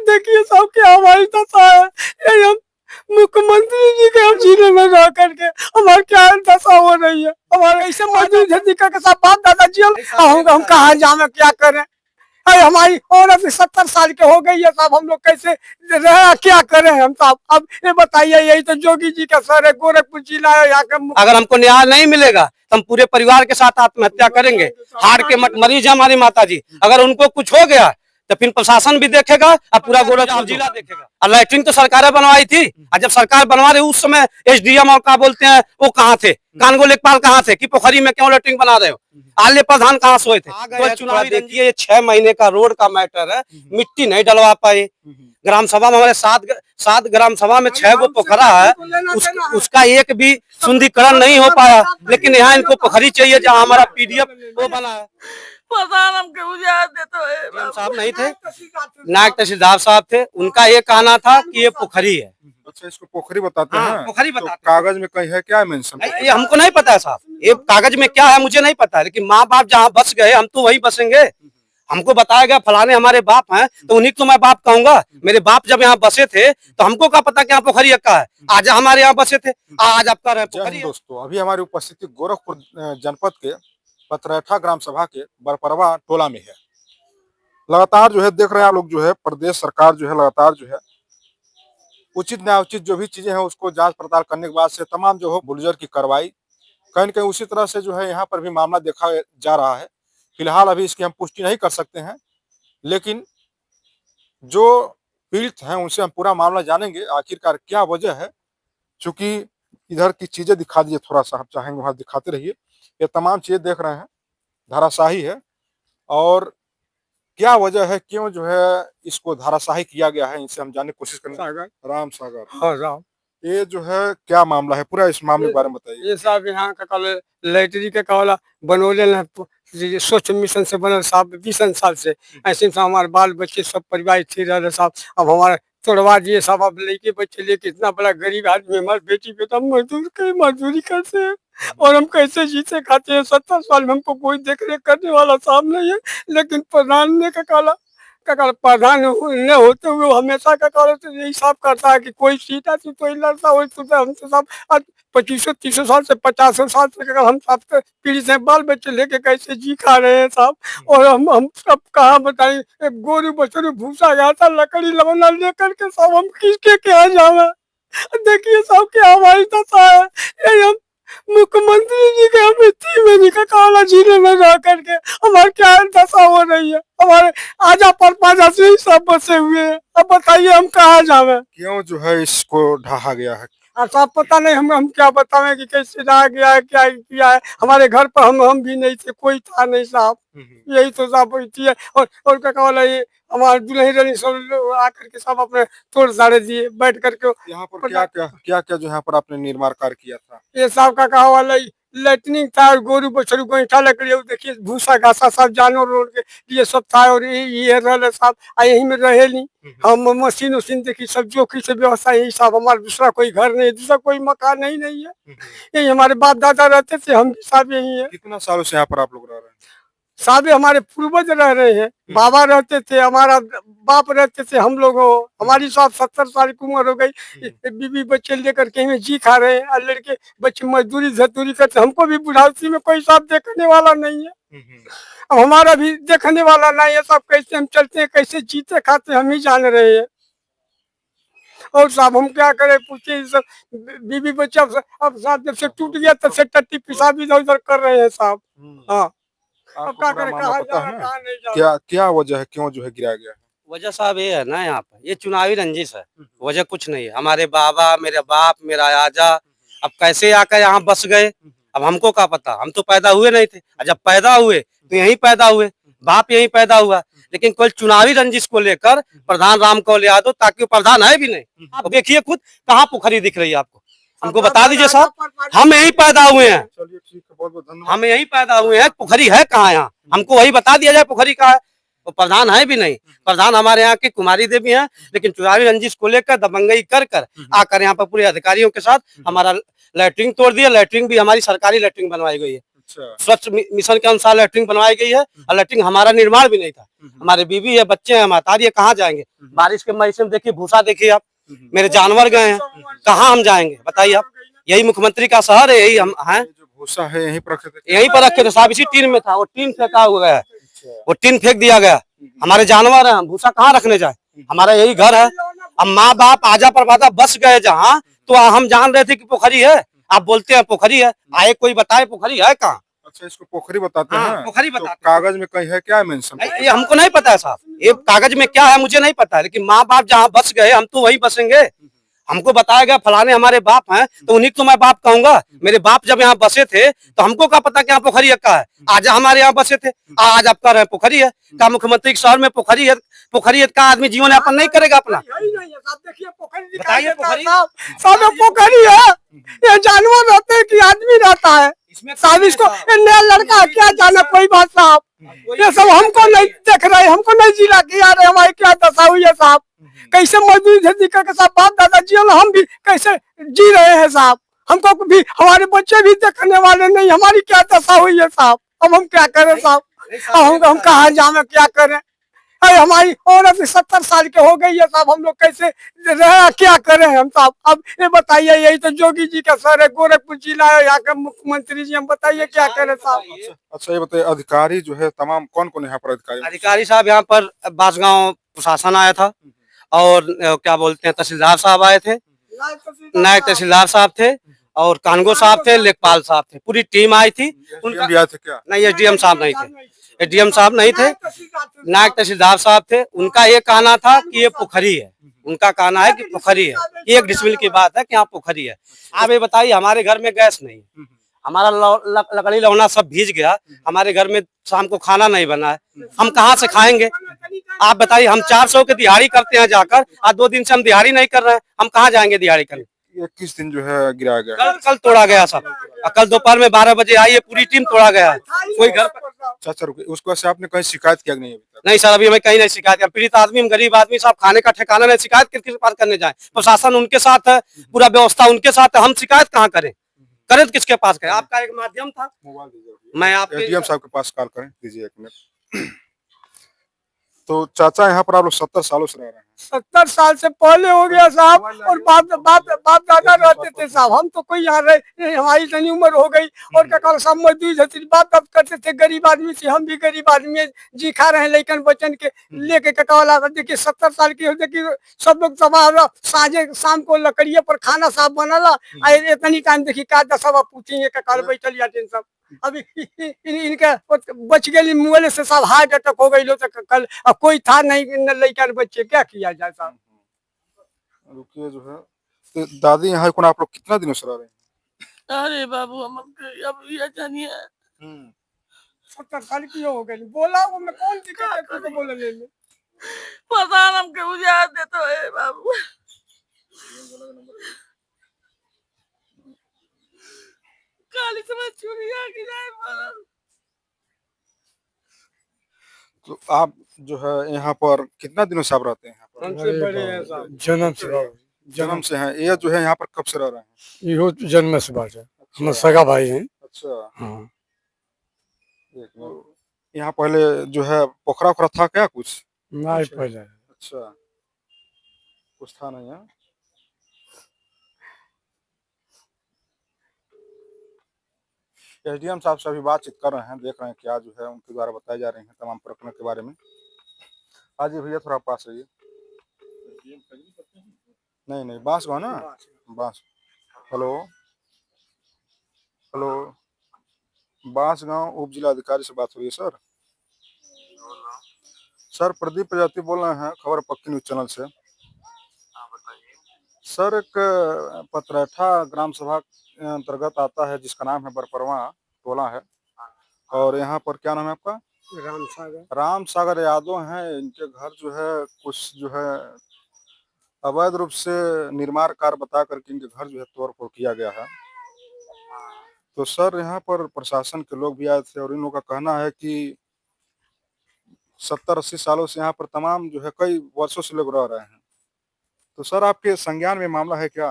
देखिए साहब क्या हमारी दशा है। ये हम मुख्यमंत्री जी के हम जिले में रह करके हमारी क्या दशा हो रही है। हमारे ऐसे मजदूर धंधिका के साथ बाप दादा जी हम कहाँ जावे क्या करें। अरे हमारी औरत 70 साल के हो गई है साहब, हम लोग कैसे रहे क्या करें हम साहब। अब ये बताइए, यही तो जोगी जी का सर है, गोरखपुर जिला है यहाँ का। अगर हमको न्याय नहीं मिलेगा तो हम पूरे परिवार के साथ आत्महत्या करेंगे। हार्ट के मरीज है हमारी माता जी, अगर उनको कुछ हो गया तो फिर प्रशासन भी देखेगा और पूरा गोरखपुर जिला देखेगा। और लैट्रिन तो सरकार बनवाई थी, और जब सरकार बनवा रही उस समय एसडीएम और क्या बोलते हैं वो कहाँ थे, कानगो लेखपाल कहाँ थे कि पोखरी में क्यों लैट्रिन बना रहे हो, आले प्रधान कहाँ सोए थे। तो चुनाव देखिए, ये 6 महीने का रोड का मैटर है, मिट्टी नहीं डलवा पाए। ग्राम सभा में हमारे 7 ग्राम सभा में 6 गो पोखरा है, उसका एक भी शुद्धिकरण नहीं हो पाया। लेकिन यहाँ इनको पोखरी चाहिए जहाँ हमारा पीडीएफ वो बना है। प्रधान हमके उजाड़ देते हैं। साहब नहीं थे, नायक तहसीलदार साहब थे, उनका ये कहना था कि ये पोखरी है। अच्छा, इसको पोखरी बताते हैं। पोखरी तो बताते कागज में कहीं है क्या मेंशन? ये हमको नहीं पता है साहब, ये कागज में क्या है मुझे नहीं पता है, लेकिन माँ बाप जहाँ बस गए हम तो वही बसेंगे। हमको बताया गया फलाने हमारे बाप हैं, तो उन्हीं को मैं बाप कहूंगा। मेरे बाप जब यहाँ बसे थे तो हमको क्या पता कि यहाँ पोखरी का है। आज हमारे यहाँ बसे थे, आज आप कह रहे हैं पोखरी। दोस्तों, अभी हमारी उपस्थिति गोरखपुर जनपद के पथरैठा ग्राम सभा के बरपरवा टोला में है। लगातार जो है देख रहे हैं आप लोग, जो है प्रदेश सरकार जो है लगातार जो है उचित न्यायोचित जो भी चीजें हैं उसको जांच पड़ताल करने के बाद से तमाम जो हो बुलडोजर की कार्रवाई कहीं न कहीं उसी तरह से जो है यहाँ पर भी मामला देखा जा रहा है। फिलहाल अभी इसकी हम पुष्टि नहीं कर सकते हैं, लेकिन जो पीड़ित हैं उनसे हम पूरा मामला जानेंगे आखिरकार क्या वजह है। चूंकि इधर की चीजें दिखा दीजिए, थोड़ा सा आप चाहेंगे वहां दिखाते रहिए। ये तमाम चीजें देख रहे हैं धाराशाही है, और क्या वजह है, क्यों जो है इसको धाराशाही किया गया है, इनसे हम जानने की कोशिश करेंगे। राम सागर, हाँ राम, ये जो है क्या मामला है, पूरा इस मामले के बारे में बताइए। ये साहब यहाँ का कल लाइब्रेरी के कहला बनोले न स्वच्छ मिशन से बनल साहब 20 साल से ऐसे में हमारे बाल बच्चे सब परिवार ठीक रहे साहब। अब हमारे तोड़वा दिए साहब, अब लड़के बच्चे लेके इतना बड़ा गरीब आदमी, हमारे बेटी बेटा मजदूरी करते हैं और हम कैसे जीते खाते हैं। 70 साल में हमको कोई देख रेख करने वाला साहब नहीं है। लेकिन प्रधान ने का प्रधान न होते हुए हमेशा का कॉलेज यही साफ करता है कि कोई सीटा से कोई लड़ता हो तो हम तो सब आज 25-30 साल से 50 साल से अगर हम सब पीढ़ी से बाल बच्चे लेके कैसे जी खा रहे हैं साहब। और हम सब कहाँ बताएं, गोरू बछरू भूसा घाटा लकड़ी लवना लेकर के सब हम किसके क्या जावे। देखिए साहब क्या हमारी दशा है। ये हम मुख्यमंत्री जी के हम इतनी में का काला जिले में रह करके हमारी क्या दशा हो रही है। हमारे आजा पर पाजा से ही सब बसे हुए हैं। अब बताइए हम कहाँ जावे। क्यों जो है इसको ढहा गया है? साहब पता नहीं, हम क्या बतावें कि कैसे रहा गया है क्या किया है। हमारे घर पर हम भी नहीं थे, कोई था नहीं साहब। यही तो साहब है। और क्या कहला ये हमारे दुल्हन रानी सब आकर के सब अपने तोड़ साड़े दिए बैठ करके। यहाँ पर क्या जो यहाँ पर आपने निर्माण कार्य किया था? ये साहब का कहा वाला लेटरिंग था, गोरू बछरू गोईठा लकड़ी, देखिए भूसा घासा सब जानवर रोड के ये सब था। और ये रहे साहब यही में रहे नहीं हम। मशीन उशीन देखी सब जो की व्यवस्था यही साहब। हमारा दूसरा कोई घर नहीं, दूसरा कोई मकान नहीं है। यही हमारे बाप दादा रहते थे, हम भी साहब यही है। कितना सालों से यहाँ पर आप लोग रह रहे हैं? साहब हमारे पूर्वज रह रहे हैं, बाबा रहते थे, हमारा बाप रहते थे, हम लोग हमारी साहब 70 साल की उम्र हो गई। बीबी बच्चे लेकर के में जी खा रहे हैं और लड़के बच्चे मजदूरी झदूरी करते। हमको भी बुढ़ावती में कोई साहब देखने वाला नहीं है। अब हमारा भी देखने वाला नहीं है साहब। कैसे हम चलते हैं, कैसे जीते खाते हम ही जान रहे हैं। और साहब हम क्या करें पूछे, सब बीबी बच्चा अब साहब जब से टूट गया तब से टट्टी पिसाब इधर उधर कर रहे हैं साहब। हाँ, अब क्या करें, कहाँ जाना कहाँ नहीं जाना। क्या वजह है, क्यों जो है गिराया गया है? वजह साहब ये है ना, यहाँ पर ये चुनावी रंजिश है, वजह कुछ नहीं है। हमारे बाबा, मेरे बाप, मेरा आजा अब कैसे आकर यहाँ बस गए, अब हमको क्या पता। हम तो पैदा हुए नहीं थे, जब पैदा हुए तो यहीं पैदा हुए, बाप यहीं पैदा हुआ। लेकिन कोई चुनावी रंजिश को लेकर प्रधान राम कौल यादव, ताकि प्रधान है भी नहीं। अब देखिए खुद कहाँ पोखरी दिख रही है आपको, हमको बता दीजिए साहब। हम यहीं पैदा हुए हैं, चलिए ठीक है, बहुत बहुत धन्यवाद। हम यहीं पैदा हुए हैं, पोखरी है कहाँ यहाँ, हमको वही बता दिया जाए पोखरी कहाँ है। वो प्रधान है भी नहीं। प्रधान हमारे यहाँ की कुमारी देवी हैं, लेकिन चुनावी रंजिश को लेकर दबंगई कर आकर यहाँ पर पूरे अधिकारियों के साथ हमारा लैट्रिन तोड़ दिया। लैट्रिन भी हमारी सरकारी लैट्रिन बनवाई गई है। अच्छा। स्वच्छ मिशन के अनुसार लैट्रिन बनवाई गई है और लैट्रिन हमारा निर्माण भी नहीं था। हमारे बीवी है, बच्चे हैं, महतारी है, कहाँ जाएंगे? बारिश के मौसम में देखिए, भूसा देखिए आप, मेरे जानवर गए हैं, कहाँ हम जाएंगे बताइए आप? यही मुख्यमंत्री का शहर है, यही हम हैं। जो भूसा है यहीं पर रखे थे? यहीं पर रखे थे साहब, इसी टीन में था, वो टीन फेंका हुआ है, वो टीन फेंक दिया गया। हमारे जानवर हैं, हम भूसा कहाँ रखने जाए? हमारा यही घर है। अब माँ बाप आजा परवादा बस गए जहाँ, तो हम जान रहे थे कि पोखरी है, आप बोलते हैं पोखरी है। आए कोई बताए पोखरी है कहाँ? अच्छा, इसको पोखरी बताते हाँ, हैं? पोखरी तो बताते हैं। कागज में कहीं है क्या मेंशन? ये हमको नहीं पता है साहब, ये कागज में क्या है मुझे नहीं पता है, लेकिन माँ बाप जहाँ बस गए हम तो वहीं बसेंगे। हमको बताया गया फलाने हमारे बाप हैं, तो उन्हीं को मैं बाप कहूंगा। मेरे बाप जब यहाँ बसे थे तो हमको क्या पता कि यहाँ पोखरी का है? आज हमारे यहाँ बसे थे, आज आप कह रहे हैं पोखरी है। क्या मुख्यमंत्री के शहर में पोखरी है? पोखरी है का आदमी जीवन यापन नहीं करेगा अपना? बताइए पोखरी साहब पोखरी है, ये जानवर रहते हैं कि आदमी रहता है? साहब इसको नया लड़का क्या जाना कोई बात साहब, ये सब हमको नहीं देख रहे, हमको नहीं जिला कि यार हमारी क्या दशा हुई है साहब। कैसे मजदूरी खेती करके साहब बाप दादा जी, हम भी कैसे जी रहे हैं साहब? हमको भी, हमारे बच्चे भी देखने वाले नहीं, हमारी क्या दशा हुई है साहब? अब हम क्या करें साहब? अब हम कहाँ जावे, क्या करें? अरे हमारी औरत 70 साल के हो गई है साहब, हम लोग कैसे रहे, क्या करें हम साहब? अब ये बताइए, यही तो जोगी जी का सर है, गोरखपुर जिला है, यहाँ के मुख्यमंत्री जी, हम बताइए क्या करें साहब? अच्छा, ये बताइए, अधिकारी जो है तमाम कौन कौन यहाँ पर अधिकारी? अधिकारी साहब यहाँ पर बासगांव प्रशासन आया था, और क्या बोलते हैं तहसीलदार साहब आए थे, नायब तहसीलदार साहब थे, और कानगो साहब थे, लेखपाल साहब थे, पूरी टीम आई थी। एसडीएम भी आए थे क्या? नहीं, एसडीएम साहब नहीं थे, एसडीएम साहब नहीं थे, नायब तहसीलदार साहब थे। उनका ये कहना था कि ये पोखरी है, उनका कहना है कि पोखरी है, 1 डिसमिल की बात है कि यहाँ पोखरी है। आप ये बताइए, हमारे घर में गैस नहीं, हमारा लकड़ी लौना सब भीज गया, हमारे घर में शाम को खाना नहीं बना है, हम कहाँ से खाएंगे? आप बताइए, हम 400 की दिहाड़ी करते हैं जाकर, आज 2 दिन से हम दिहाड़ी नहीं कर रहे हैं, हम कहाँ जाएंगे दिहाड़ी करने? ये किस दिन जो है गिराया गया? कल तोड़ा गया सब, कल दोपहर में 12 बजे आई है, पूरी टीम तोड़ा गया है। कोई घर पर चाचा रुके, उसको से आपने कहीं शिकायत किया कि नहीं अभी तक? नहीं सर, अभी हमें कहीं नहीं शिकायत किया। पीड़ित आदमी, हम गरीब आदमी साहब, खाने का ठिकाना नहीं, शिकायत किसके पास करने जाए? प्रशासन उनके साथ है, पूरा व्यवस्था उनके साथ है, हम शिकायत कहाँ करें? करें तो किसके पास करें? आपका एक माध्यम था, मैं आपके एसडीएम साहब के पास कॉल करें, दीजिए 1 मिनट। तो चाचा यहाँ पर आप लोग 70 सालों से रह रहे हैं? 70 साल से पहले हो गया साहब, और बाप दादा रहते थे साहब, हम तो कोई यहाँ रहे, हमारी इतनी उम्र हो गई, और क्या कहो सब मजदूरी बात बात करते थे, गरीब आदमी से, हम भी गरीब आदमी जी खा रहे हैं, लेकिन बचन के लेके ककाला। देखिए 70 साल की हो, देखिए सब लोग तबाह, साझे शाम को लकड़िया पर खाना साहब बनला, इतनी टाइम देखिए क्या दशा पूछेंगे, ककाल बैठल या टेंशन। अभी इनका बच गई मोबाइल से साहब, हार्ट अटैक हो गई लो, तो कल अब कोई था नहीं, लड़का बच्चे क्या किया जाए साहब? रुकिए जो है, तो दादी यहाँ कौन आप लोग कितना दिनों से रह रहे हैं? अरे बाबू, हम अब ये जानिए 70 साल की हो गई, बोला वो मैं कौन दिक्कत है तुझको बोलने में? पता हम के उजाड़ देते है बाबू। काली समझ चुरिया की जाए मरल। तो आप जो है यहाँ पर कितना दिनों से आप रहते हैं यहाँ पर? हमसे बड़े हैं साहब, जन्म से बाबू, जन्म से हैं, ये जो है यहाँ पर कब से रह रहे हैं? इहो जन्म से बात है, हम सगा भाई हैं। अच्छा, हाँ, यहाँ पहले जो है पोखरा ओखरा था क्या कुछ? नहीं पहले अच्छा, कुछ था नहीं है। एसडीएम साहब से अभी बातचीत कर रहे हैं, देख रहे हैं क्या जो है उनके द्वारा बताई जा रही है तमाम प्रकरण के बारे में। आज भैया थोड़ा पास रहिए। नहीं नहीं, बांस गाँव ना, बांस। हेलो हेलो, बांस गाँव उप जिला अधिकारी से बात हो रही है सर? सर प्रदीप प्रजापति बोल रहे हैं, खबर पक्की न्यूज चैनल से। सर एक पतरैठा ग्राम सभा अंतर्गत आता है जिसका नाम है बरपरवा टोला है, और यहाँ पर क्या नाम है आपका? राम सागर यादव हैं। इनके घर जो है कुछ जो है अवैध रूप से निर्माण कार्य बता करके इनके घर जो है तोड़ फोड़ किया गया है। तो सर यहाँ पर प्रशासन के लोग भी आए थे, और इन लोगों का कहना है कि 70-80 सालों से यहाँ पर तमाम जो है कई वर्षों से लोग रह रहे हैं। तो सर आपके संज्ञान में मामला है क्या?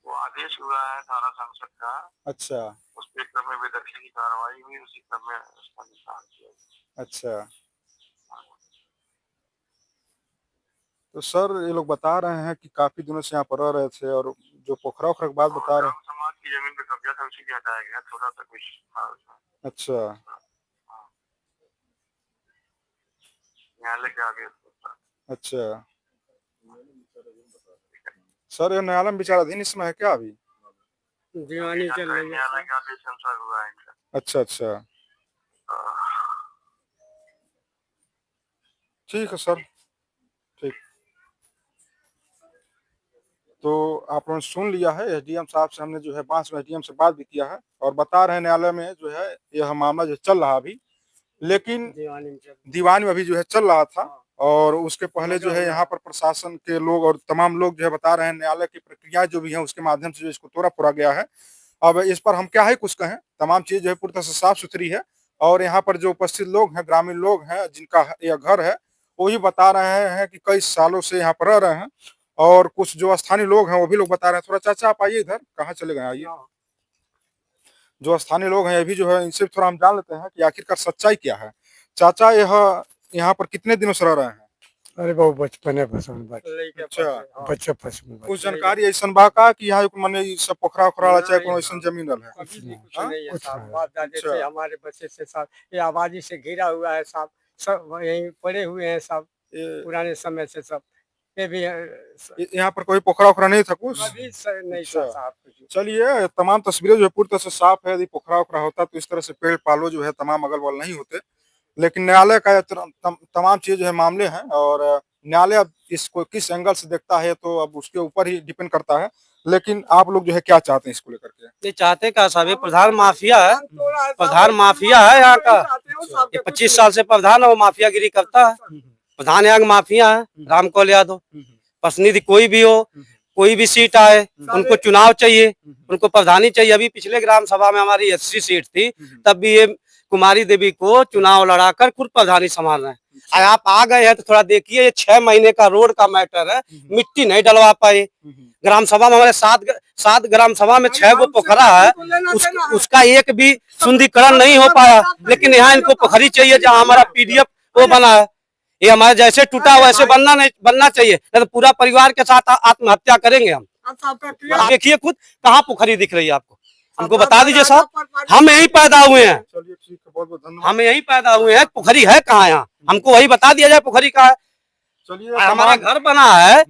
वो आदेश हुआ है थाना सांसद का, अच्छा उसके क्रम में बेदखली की कार्रवाई हुई, उसी क्रम में उसका निशान किया। अच्छा। तो सर ये लोग बता रहे हैं कि काफी दिनों से यहाँ पर रह रहे थे और जो पोखरा ओखरा की बात बता रहे हैं। समाज की जमीन पे कब्जा था, उसी के हटाया गया, थोड़ा सा कुछ था उसमें। अच्छा न्यायालय के आगे। अच्छा। सर ये न्यायालय में विचाराधीन इसमें है क्या अभी? दीवानी चल रही है। न्यायालय के आदेश अनुसार हुआ है इनका। अच्छा अच्छा ठीक है सर, ठीक। तो आप लोगों ने सुन लिया है, एसडीएम साहब से हमने जो है बांस में एसडीएम से बात भी किया है और बता रहे हैं न्यायालय में जो है यह मामला जो चल रहा अभी, लेकिन दीवान में अभी जो है चल रहा था और उसके पहले जो है यहाँ पर प्रशासन के लोग और तमाम लोग जो है बता रहे हैं न्यायालय की प्रक्रिया जो भी है उसके माध्यम से जो इसको तोड़ा फोड़ा गया है। अब इस पर हम क्या है कुछ कहें, तमाम चीज जो है पूरी तरह से साफ सुथरी है और यहाँ पर जो उपस्थित लोग हैं, ग्रामीण लोग हैं जिनका यह घर है, वही बता रहे हैं कि कई सालों से यहाँ पर रह रहे हैं और कुछ जो स्थानीय लोग हैं वो भी लोग बता रहे हैं। थोड़ा चाचा आप आइए इधर, कहाँ चले गए, आइए। जो स्थानीय लोग हैं ये भी जो है इनसे थोड़ा हम जान लेते हैं कि आखिरकार सच्चाई क्या है। चाचा यह यहाँ पर कितने दिनों से रह रहे हैं? अरे बहु बचपने पसंद अच्छा, बच्चे पसंद कुछ जानकारी ऐसा बा का कि यहाँ माने ई सब पोखरा ओखरा चाहे कोनो ऐसा जमीन रहा है? अभी भी कुछ हाँ? नहीं है कुछ साहब। नहीं। बाप दादे अच्छा। से हमारे बच्चे से साहब ये आबादी से घिरा हुआ है साहब, सब यहीं पड़े हुए हैं साहब, ये पुराने समय से सब। ये भी यहाँ पर कोई पोखरा ओखरा नहीं था कुछ? कभी नहीं अच्छा। था साहब कुछ। चलिए तमाम तस्वीरें जो है पूरी तरह से साफ है। यदि पोखरा ओखरा होता तो इस तरह से पेड़ पालो जो है तमाम अगल बगल नहीं होते, लेकिन न्यायालय का तमाम चीज जो है मामले हैं और न्यायालय अब इसको किस एंगल से देखता है तो अब उसके ऊपर ही डिपेंड करता है। लेकिन आप लोग जो है क्या चाहते हैं इसको लेकर के? ये चाहते का साहब, ये प्रधान माफिया है, प्रधान माफिया है यहाँ का। ये 25 साल से प्रधान है, वो माफियागिरी करता है। प्रधान यहाँ का माफिया है, राम कौल यादव। प्रतिनिधि कोई भी हो, कोई भी सीट आए, उनको चुनाव चाहिए, उनको प्रधानी चाहिए। अभी पिछले ग्राम सभा में हमारी 80 सीट थी, तब भी ये कुमारी देवी को चुनाव लड़ाकर खुद प्रधानी संभाल रहे हैं। आप आ गए हैं तो थोड़ा देखिए, ये 6 महीने का रोड का मैटर है, मिट्टी नहीं डलवा पाए। ग्राम सभा में हमारे 7 ग्राम सभा में 6 गो पोखरा है, उसका एक भी शुद्धिकरण नहीं हो पाया। लेकिन यहाँ इनको पोखरी चाहिए जहाँ हमारा पीडीएफ वो बना है। ये हमारे जैसे टूटा वैसे बनना चाहिए, नहीं तो पूरा परिवार के साथ आत्महत्या करेंगे हम। आप देखिए खुद कहाँ पोखरी दिख रही है आपको, हमको बता दीजिए साहब। हम यहीं पैदा हुए हैं, चलिए ठीक है, बहुत बहुत धन्यवाद। हम यहीं पैदा हुए हैं, पोखरी है कहाँ यहाँ, हमको वही बता दिया जाए पोखरी कहाँ है। चलिए हमारा घर बना है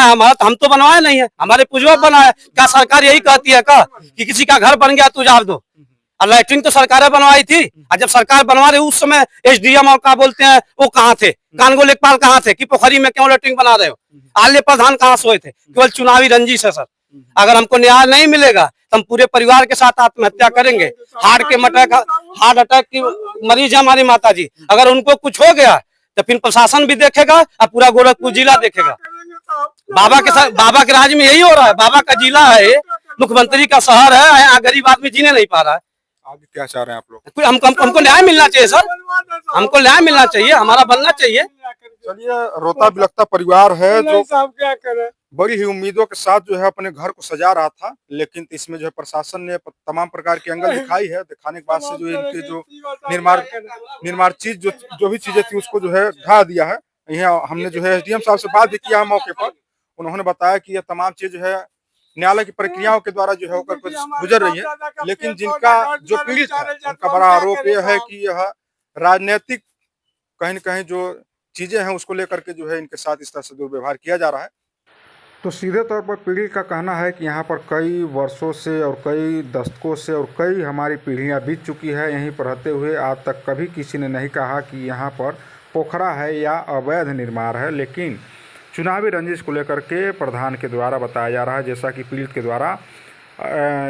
हमारा, तो हम तो बनवाए नहीं है, हमारे पूर्वज बनाया। क्या सरकार यही कहती है का कि किसी का घर बन गया तू जाब दो? और लैट्रिन तो सरकारें बनवाई थी, और जब सरकार बनवा रही उस समय एसडीएम और क्या बोलते हैं वो कहाँ थे, कानगो लेखपाल कहाँ थे कि पोखरी में क्यों लैट्रिन बना रहे हो? आले प्रधान कहाँ सोए थे? केवल चुनावी रंजिश है सर। अगर हमको न्याय नहीं मिलेगा तो हम पूरे परिवार के साथ आत्महत्या करेंगे। हार्ट अटैक की मरीज है हमारी माता जी, अगर उनको कुछ हो गया तो फिर प्रशासन भी देखेगा और पूरा गोरखपुर जिला देखेगा। बाबा के राज में यही हो रहा है, बाबा का जिला है, मुख्यमंत्री का शहर है, यहाँ गरीब आदमी जीने नहीं पा रहा है। आगे क्या चाह रहे हैं आप लोग? हमको न्याय मिलना चाहिए सर, हमको न्याय मिलना चाहिए, हमारा बनना चाहिए। चलिए रोता बिलखता परिवार है जो साहब क्या करें। बड़ी ही उम्मीदों के साथ जो है अपने घर को सजा रहा था, लेकिन इसमें जो है प्रशासन ने तमाम प्रकार की एंगल दिखाई है। दिखाने के बाद से जो इनके जो निर्माण चीज जो भी चीजें थी उसको जो है ढा दिया है। यहाँ हमने जो है एसडीएम साहब से बात भी किया है मौके पर, उन्होंने बताया कि यह तमाम चीज जो है न्यायालय की प्रक्रियाओं के द्वारा जो है होकर गुजर रही है। लेकिन जिनका जो पीड़ित है उनका बड़ा आरोप यह है कि यह राजनीतिक कहीं न कहीं जो चीजें हैं उसको लेकर के जो है इनके साथ इस तरह से दुर्व्यवहार किया जा रहा है। तो सीधे तौर पर पीढ़ी का कहना है कि यहाँ पर कई वर्षों से और कई दशकों से और कई हमारी पीढ़ियाँ बीत चुकी है यहीं पर रहते हुए, आज तक कभी किसी ने नहीं कहा कि यहाँ पर पोखरा है या अवैध निर्माण है। लेकिन चुनावी रंजिश को लेकर के प्रधान के द्वारा बताया जा रहा है, जैसा कि पीड़ित के द्वारा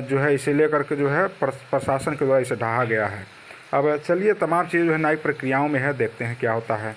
जो है इसे लेकर के जो है प्रशासन के द्वारा इसे ढहा गया है। अब चलिए तमाम चीज़ जो है न्यायिक प्रक्रियाओं में है, देखते हैं क्या होता है।